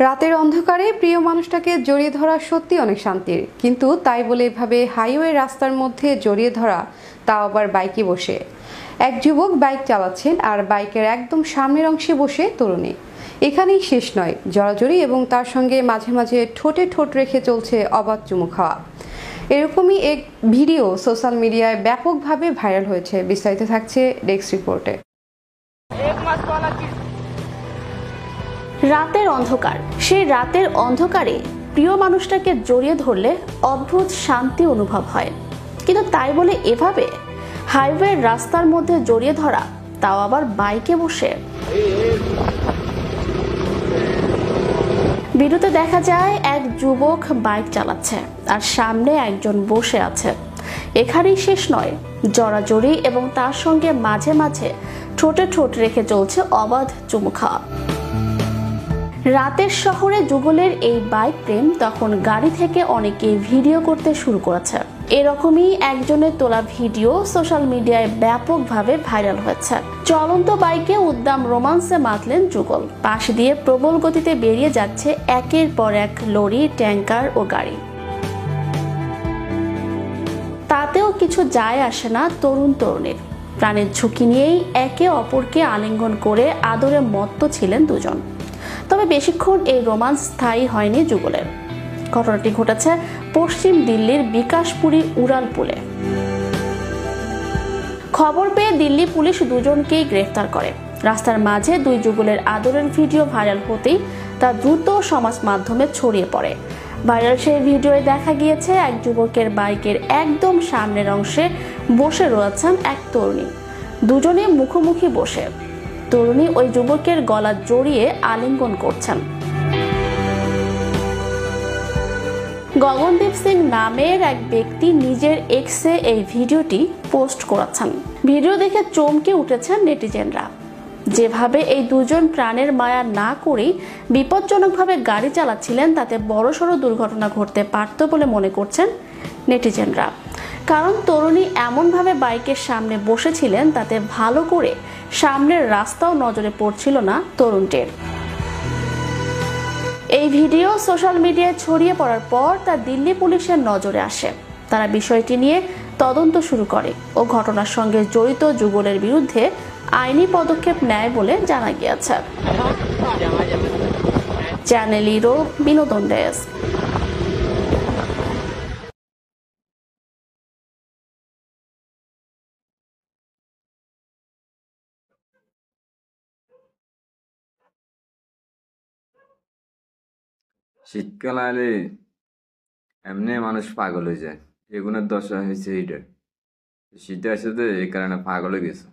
রাতের অন্ধকারে প্রিয় মানুষটাকে জড়িয়ে ধরা সত্যি অনেক শান্তির, কিন্তু তাই বলে এভাবে হাইওয়ে রাস্তার মধ্যে জড়িয়ে ধরা, তাও আবার বাইকে বসে। এক যুবক বাইক চালাচ্ছেন আর বাইকের একদম সামনের অংশে বসে তরুণী। এখানেই শেষ নয়, জড়াজড়ি এবং তার সঙ্গে মাঝে মাঝে ঠোঁটে ঠোঁট রেখে চলছে অবাধ চুমু খাওয়া। এরকমই এক ভিডিও সোশ্যাল মিডিয়ায় ব্যাপকভাবে ভাইরাল হয়েছে। বিস্তারিত থাকছে ডেস্ক রিপোর্টে। রাতের অন্ধকার, সেই রাতের অন্ধকারে প্রিয় মানুষটাকে জড়িয়ে ধরলে অদ্ভুত শান্তি অনুভব হয়, কিন্তু তাই বলে এভাবে হাইওয়ের রাস্তার মধ্যে জড়িয়ে ধরা, তাও আবার বাইকে বসে। ভিডিওতে দেখা যায় এক যুবক বাইক চালাচ্ছে আর সামনে একজন বসে আছে। এখানেই শেষ নয়, জড়াজড়ি এবং তার সঙ্গে মাঝে মাঝে ঠোঁটে ঠোঁট রেখে চলছে অবাধ চুমু খাওয়া। রাতের শহরে যুগলের এই বাইক প্রেম তখন গাড়ি থেকে অনেকে ভিডিও করতে শুরু করেছে। এরকমই একজনের তোলা ভিডিও সোশ্যাল মিডিয়ায় ব্যাপকভাবে ভাইরাল হয়েছে। চলন্ত বাইকে উদ্দাম রোমান্সে মাতলেন যুগল। পাশ দিয়ে প্রবল গতিতে বেরিয়ে যাচ্ছে একের পর এক লরি, ট্যাঙ্কার ও গাড়ি। তাতেও কিছু যায় আসে না তরুণ তরুণীর। প্রাণের ঝুঁকি নিয়েই একে অপরকে আলিঙ্গন করে আদরে মত্ত ছিলেন দুজন। তবে বেশিক্ষণ এই রোমান্স স্থায়ী হয়নি যুগলের। ঘটনাটি ঘটেছে পশ্চিম দিল্লির বিকাশপুরী উড়ালপুলে। খবর পেয়ে দিল্লি পুলিশ দুজনকেই গ্রেফতার করে। রাস্তার মাঝে দুই যুগলের আদরের ভিডিও ভাইরাল হতেই তা দ্রুত সমাজ মাধ্যমে ছড়িয়ে পড়ে। ভাইরাল সেই ভিডিওয়ে দেখা গিয়েছে এক যুবকের বাইকের একদম সামনের অংশে বসে রয়েছেন এক তরুণী। দুজনে মুখোমুখি বসে তরুণী ওই যুবকের গলা জড়িয়ে আলিঙ্গন করছেন। গগনদীপ সিং নামের এক ব্যক্তি নিজের এক্সে এই ভিডিওটি পোস্ট করেছেন। ভিডিও দেখে চমকে উঠেছেন নেটিজেনরা। যেভাবে এই দুজন প্রাণের মায়া না করেই বিপজ্জনকভাবে গাড়ি চালাচ্ছিলেন, তাতে বড়সড় দুর্ঘটনা ঘটতে পারত বলে মনে করছেন নেটিজেনরা। কারণ তরুণী এমনভাবে বাইকের সামনে বসেছিলেন, তাতে ভালো করে সামনের রাস্তাও নজরে পড়ছিল না তরুণটির। এই ভিডিও সোশ্যাল মিডিয়ায় ছড়িয়ে পড়ার পর তা দিল্লি পুলিশের নজরে আসে। তারা বিষয়টি নিয়ে তদন্ত শুরু করে ও ঘটনার সঙ্গে জড়িত যুগলের বিরুদ্ধে আইনি পদক্ষেপ নেয় বলে জানা গিয়েছে। চ্যানেল ইরো বিনোদন ডেস্ক। শীতকাল আলে এমনি মানুষ পাগল হয়ে যায়। এগুলোর দশা হয়েছে এইটা। শীতে আসে তো এই কারণে পাগল হয়ে গেছে।